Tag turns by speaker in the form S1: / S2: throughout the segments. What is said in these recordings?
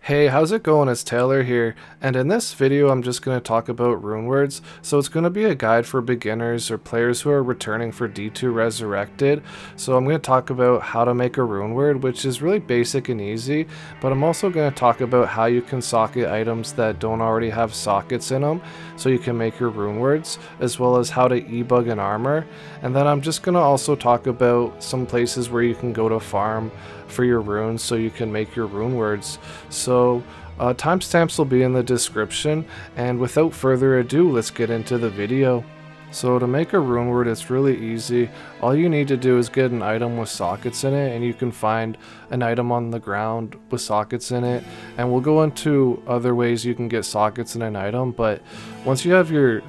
S1: Hey, how's it going? It's Taylor here, and in this video I'm just going to talk about Runewords. So it's going to be a guide for beginners or players who are returning for D2 Resurrected. So I'm going to talk about how to make a Runeword, which is really basic and easy, but I'm also going to talk about how you can socket items that don't already have sockets in them, so you can make your Runewords, as well as how to EBug an armor. And then I'm just going to also talk about some places where you can go to farm for your runes so you can make your Runewords. So timestamps will be in the description, and without further ado, let's get into the video. So to make a Runeword, it's really easy. All you need to do is get an item with sockets in it, and you can find an item on the ground with sockets in it. And we'll go into other ways you can get sockets in an item, but once you have your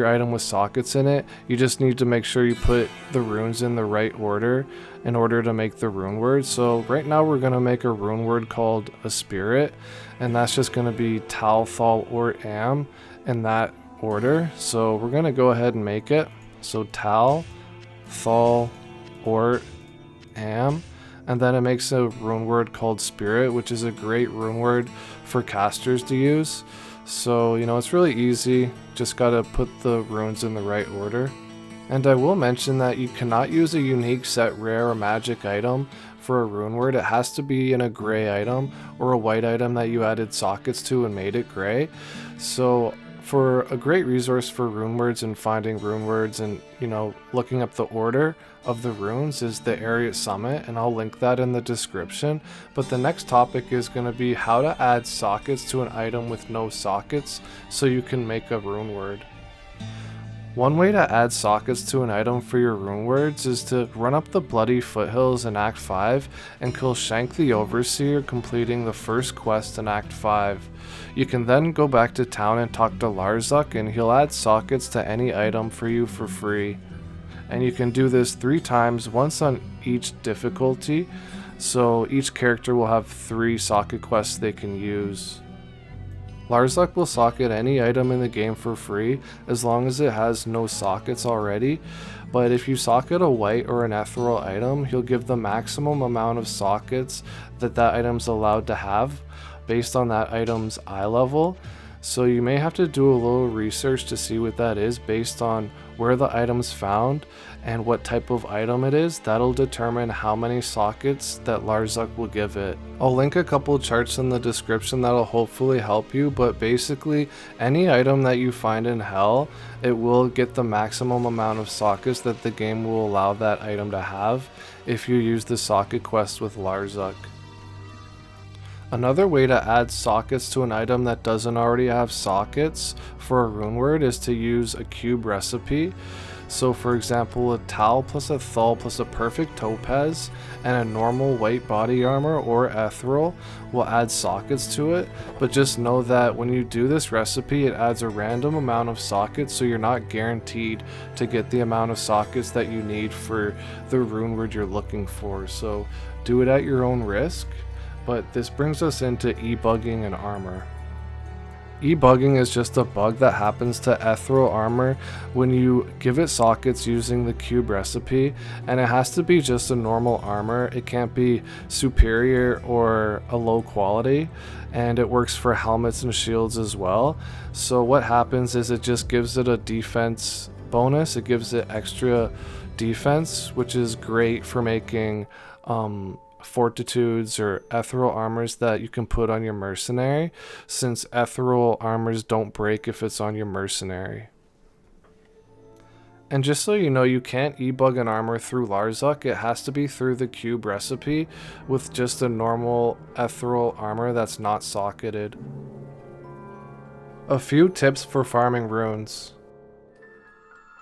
S1: item with sockets in it, you just need to make sure you put the runes in the right order in order to make the Runeword. So right now we're going to make a Runeword called a Spirit, and that's just going to be Tal, Thul, or Am in that order. So we're going to go ahead and make it. So Tal, Thul, or Am, and then it makes a Runeword called Spirit, which is a great Runeword for casters to use. So it's really easy, just gotta put the runes in the right order. And I will mention that you cannot use a unique, set, rare, or magic item for a Runeword. It has to be in a gray item or a white item that you added sockets to and made it gray. So for a great resource for Runewords and finding Runewords and looking up the order of the runes is the Area Summit, and I'll link that in the description. But the next topic is going to be how to add sockets to an item with no sockets so you can make a Runeword. One way to add sockets to an item for your Runewords is to run up the Bloody Foothills in Act 5 and kill Shank the Overseer, completing the first quest in Act 5. You can then go back to town and talk to Larzuk, and he'll add sockets to any item for you for free. And you can do this 3 times, once on each difficulty, so each character will have 3 socket quests they can use. Larzuk will socket any item in the game for free as long as it has no sockets already, but if you socket a white or an ethereal item, he'll give the maximum amount of sockets that item's allowed to have based on that item's eye level. So you may have to do a little research to see what that is based on where the item's found and what type of item it is. That'll determine how many sockets that Larzuk will give it. I'll link a couple charts in the description that'll hopefully help you, but basically any item that you find in Hell, it will get the maximum amount of sockets that the game will allow that item to have if you use the socket quest with Larzuk. Another way to add sockets to an item that doesn't already have sockets for a Runeword is to use a cube recipe. So for example, a Tal plus a Thul plus a perfect Topaz and a normal white body armor or ethereal will add sockets to it, but just know that when you do this recipe, it adds a random amount of sockets, so you're not guaranteed to get the amount of sockets that you need for the Runeword you're looking for. So do it at your own risk. But this brings us into ebugging an armor. Ebugging is just a bug that happens to ethereal armor when you give it sockets using the cube recipe, and it has to be just a normal armor. It can't be superior or a low quality, and it works for helmets and shields as well. So what happens is it just gives it a defense bonus. It gives it extra defense, which is great for making fortitudes or ethereal armors that you can put on your mercenary, since ethereal armors don't break if it's on your mercenary. And just so you know, you can't ebug an armor through Larzuk. It has to be through the cube recipe with just a normal ethereal armor that's not socketed. A few tips for farming runes.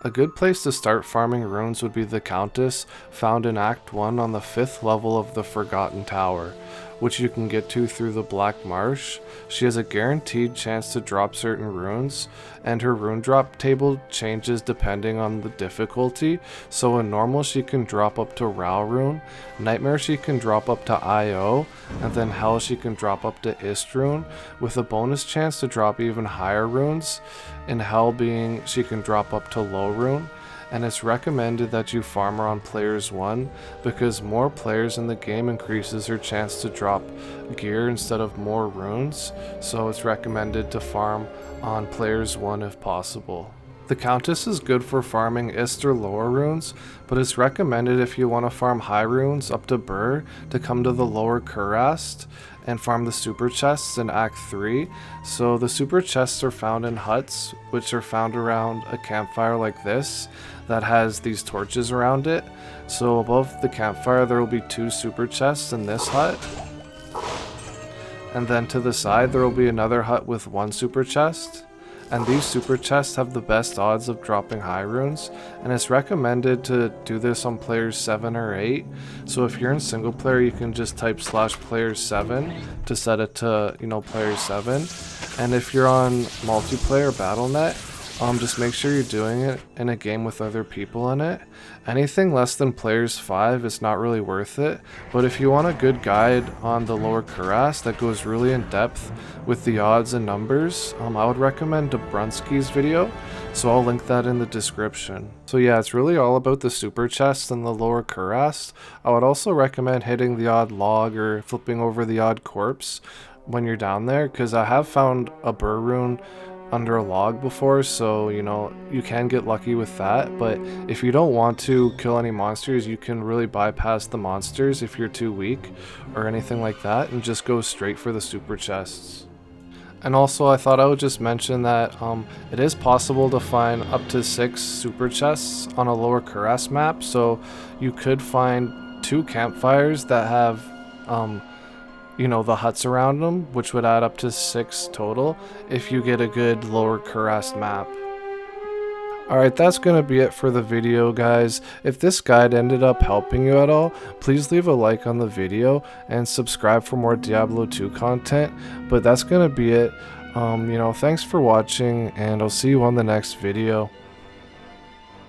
S1: A good place to start farming runes would be the Countess, found in Act 1 on the 5th level of the Forgotten Tower, which you can get to through the Black Marsh. She has a guaranteed chance to drop certain runes, and her rune drop table changes depending on the difficulty. So in normal she can drop up to Rao rune, Nightmare she can drop up to IO, and then Hell she can drop up to Ist rune, with a bonus chance to drop even higher runes, in Hell being she can drop up to Low rune, and it's recommended that you farm around players 1 because more players in the game increases your chance to drop gear instead of more runes, so it's recommended to farm on players 1 if possible. The Countess is good for farming Ist or lower runes, but it's recommended if you want to farm high runes up to Burr to come to the lower Kurast and farm the super chests in Act 3. So the super chests are found in huts, which are found around a campfire like this that has these torches around it. So above the campfire there will be 2 super chests in this hut. And then to the side there will be another hut with 1 super chest. And these super chests have the best odds of dropping high runes, and it's recommended to do this on players 7 or 8. So if you're in single player, you can just type /player7 to set it to, player 7. And if you're on multiplayer Battle.net, just make sure you're doing it in a game with other people in it. Anything less than players 5 is not really worth it, but if you want a good guide on the lower Kurast that goes really in depth with the odds and numbers, I would recommend Dobrunsky's video, so I'll link that in the description. So yeah, it's really all about the super chests and the lower Kurast. I would also recommend hitting the odd log or flipping over the odd corpse when you're down there, because I have found a Burr rune under a log before, so you can get lucky with that. But if you don't want to kill any monsters, you can really bypass the monsters if you're too weak or anything like that and just go straight for the super chests. And also I thought I would just mention that it is possible to find up to 6 super chests on a lower Kurast map, so you could find 2 campfires that have the huts around them, which would add up to 6 total if you get a good lower Kurast map. Alright, that's gonna be it for the video, guys. If this guide ended up helping you at all, please leave a like on the video and subscribe for more Diablo 2 content. But that's gonna be it. Thanks for watching, and I'll see you on the next video.